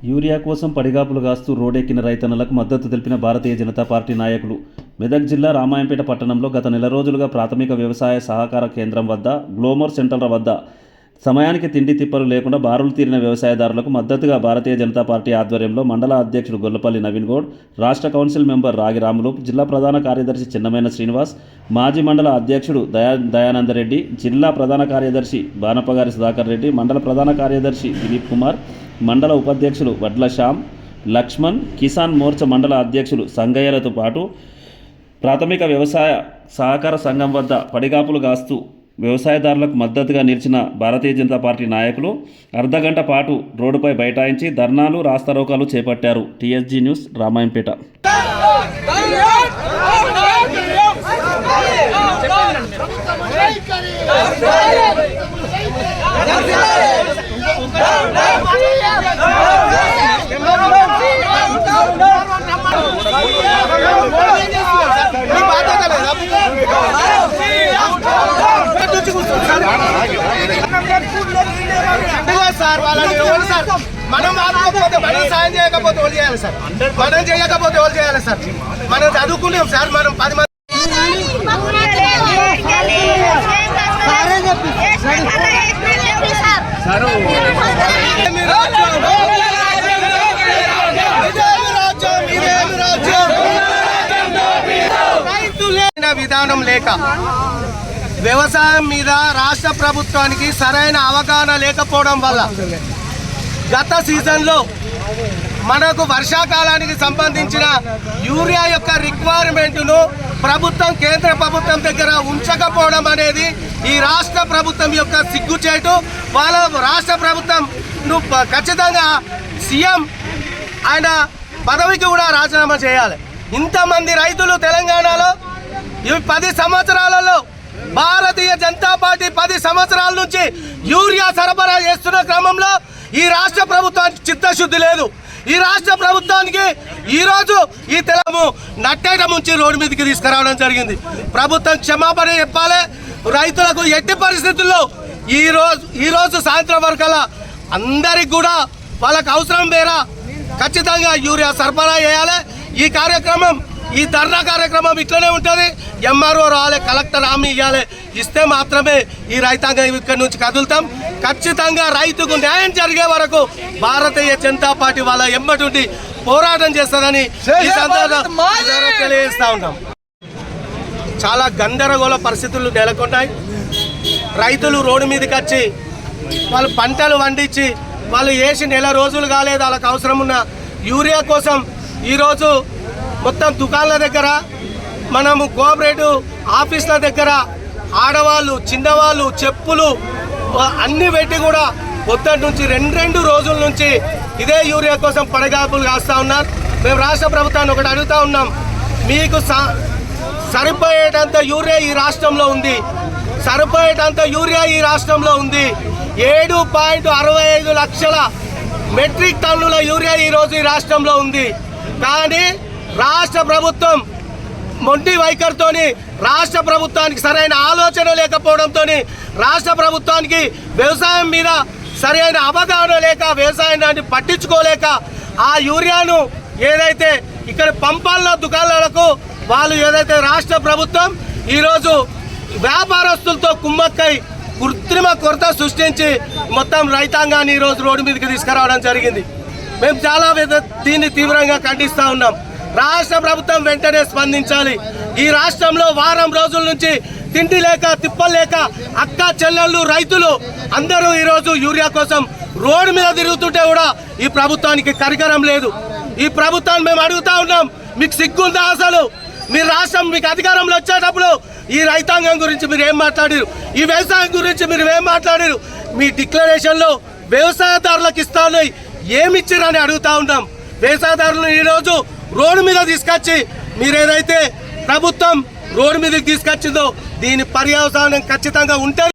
Urea కోసం పడిగాపులు కాస్తూ రోడ్డెక్కిన రైతన్నలకు మద్దతు తెలిపిన భారతీయ జనతా పార్టీ నాయకులు. మెదక్ జిల్లా రామాయంపేట పట్టణంలో గత నెల రోజులుగా ప్రాథమిక వ్యవసాయ సహకార కేంద్రం వద్ద, గ్లోమర్ సెంటర్ల వద్ద సమయానికి తిండి తిప్పలు లేకుండా బారులు తీరిన వ్యవసాయదారులకు మద్దతుగా భారతీయ జనతా పార్టీ ఆధ్వర్యంలో మండల అధ్యక్షుడు గొల్లపల్లి నవీన్ గౌడ్, రాష్ట్ర కౌన్సిల్ మెంబర్ రాగి రాములు, జిల్లా ప్రధాన కార్యదర్శి చిన్నమైన శ్రీనివాస్, మాజీ మండల అధ్యక్షుడు దయానందరెడ్డి, జిల్లా ప్రధాన కార్యదర్శి బానప్పగారి సుధాకర్ రెడ్డి, మండల ప్రధాన కార్యదర్శి దిలీప్ కుమార్, మండల ఉపాధ్యక్షులు వడ్ల శ్యామ్, లక్ష్మణ్, కిసాన్ మోర్చా మండల అధ్యక్షులు సంగయ్యలతో పాటు ప్రాథమిక వ్యవసాయ సహకార సంఘం వద్ద పడిగాపులు కాస్తూ వ్యవసాయదారులకు మద్దతుగా నిలిచిన భారతీయ జనతా పార్టీ నాయకులు అర్ధగంట పాటు రోడ్డుపై బైఠాయించి ధర్నాలు, రాస్తారోకాలు చేపట్టారు. TSG news, Ramayampet. మనం ఆదుకోకపోతే మనం సాయం చేయకపోతే వాళ్ళు చేయాలి సార్, మనం చేయకపోతే వాళ్ళు చేయాలి సార్. మనం చదువుకున్నాం సార్, మనం 10 మంది విధానం లేక వ్యవసాయం మీద రాష్ట్ర ప్రభుత్వానికి సరైన అవగాహన లేకపోవడం వల్ల గత సీజన్లో మనకు వర్షాకాలానికి సంబంధించిన యూరియా యొక్క రిక్వైర్మెంట్ను ప్రభుత్వం, కేంద్ర ప్రభుత్వం దగ్గర ఉంచకపోవడం అనేది ఈ రాష్ట్ర ప్రభుత్వం యొక్క సిగ్గుచేటు. వాళ్ళ రాష్ట్ర ప్రభుత్వం ఖచ్చితంగా సీఎం ఆయన పదవికి కూడా రాజీనామా చేయాలి. ఇంతమంది రైతులు తెలంగాణలో ఈ 10 సంవత్సరాలలో భారతీయ జనతా పార్టీ 10 సంవత్సరాల నుంచి యూరియా సరఫరా చేస్తున్న క్రమంలో ఈ రాష్ట్ర ప్రభుత్వానికి చిత్తశుద్ధి లేదు. ఈ రాష్ట్ర ప్రభుత్వానికి ఈరోజు ఈ తెలంగాణ నట్టేట ముంచి రోడ్డు మీదకి తీసుకురావడం జరిగింది. ప్రభుత్వం క్షమాపణ చెప్పాలి. రైతులకు ఎట్టి పరిస్థితుల్లో ఈరోజు సాయంత్రం వరకల్లా అందరికి కూడా వాళ్ళకు అవసరం మేర ఖచ్చితంగా యూరియా సరఫరా చేయాలి. ఈ కార్యక్రమం, ఈ ధర్నా కార్యక్రమం ఇట్లనే ఉంటుంది. ఎంఆర్ఓ రావాలి, కలెక్టర్ హామీ ఇవ్వాలి, ఇస్తే మాత్రమే ఈ రైతాంగం ఇక్కడి నుంచి కదులుతాం. ఖచ్చితంగా రైతుకు న్యాయం జరిగే వరకు భారతీయ జనతా పార్టీ వాళ్ళ ఎమ్మటి పోరాటం చేస్తుందని ఈ సందర్భంగా తెలియజేస్తా ఉన్నాం. చాలా గందరగోళ పరిస్థితులు నెలకొన్నాయి. రైతులు రోడ్డు మీదకి వచ్చి వాళ్ళు పంటలు పండించి వాళ్ళు వేసి నెల రోజులు కాలేదు, వాళ్ళకి అవసరం ఉన్న యూరియా కోసం ఈరోజు మొత్తం దుకాణాల దగ్గర, మనము కోఆపరేటివ్ ఆఫీసుల దగ్గర ఆడవాళ్ళు, చిన్నవాళ్ళు చెప్పులు అన్ని పెట్టి కూడా పొద్దుటి నుంచి 2 రోజుల నుంచి ఇదే యూరియా కోసం పడగాపులు కాస్తూ ఉన్నారు. మేము రాష్ట్ర ప్రభుత్వాన్ని ఒకటి అడుగుతూ ఉన్నాం, మీకు సరిపోయేటంత యూరియా ఈ రాష్ట్రంలో ఉంది, సరిపోయేటంత యూరియా ఈ రాష్ట్రంలో ఉంది. 7.65 లక్షల మెట్రిక్ టన్నుల యూరియా ఈరోజు ఈ రాష్ట్రంలో ఉంది. కానీ రాష్ట్ర ప్రభుత్వం మొండి వైఖరితోని, రాష్ట్ర ప్రభుత్వానికి సరైన ఆలోచన లేకపోవడంతో, రాష్ట్ర ప్రభుత్వానికి వ్యవసాయం మీద సరైన అవగాహన లేక, వ్యవసాయాన్ని పట్టించుకోలేక ఆ యూరియాను ఏదైతే ఇక్కడ పంపాలన్న దుకాణాలకు వాళ్ళు ఏదైతే రాష్ట్ర ప్రభుత్వం ఈరోజు వ్యాపారస్తులతో కుమ్మక్కై కృత్రిమ కొరత సృష్టించి మొత్తం రైతాంగాన్ని ఈరోజు రోడ్డు మీదకి తీసుకురావడం జరిగింది. మేము చాలా దీన్ని తీవ్రంగా ఖండిస్తూ ఉన్నాం. రాష్ట్ర ప్రభుత్వం వెంటనే స్పందించాలి. ఈ రాష్ట్రంలో వారం రోజుల నుంచి తిండి లేక, తిప్పలేక అక్క చెల్లెళ్ళు, రైతులు అందరూ ఈరోజు యూరియా కోసం రోడ్డు మీద తిరుగుతుంటే కూడా ఈ ప్రభుత్వానికి కరికరం లేదు. ఈ ప్రభుత్వాన్ని మేము అడుగుతా ఉన్నాం, మీకు సిగ్గుందా అసలు? మీ రాష్ట్రం మీకు అధికారంలో వచ్చేటప్పుడు ఈ రైతాంగం గురించి మీరు ఏం మాట్లాడారు? ఈ వ్యవసాయం గురించి మీరు ఏం మాట్లాడారు? మీ డిక్లరేషన్లో వ్యవసాయదారులకు ఇస్తాను ఏమిచ్చారని అడుగుతా ఉన్నాం. వ్యవసాయదారులను ఈరోజు రోడ్డు మీద తీసుకొచ్చి మీరేదైతే ప్రభుత్వం రోడ్డు మీదకి తీసుకొచ్చిందో దీని పర్యవసానం ఖచ్చితంగా ఉంటుంది.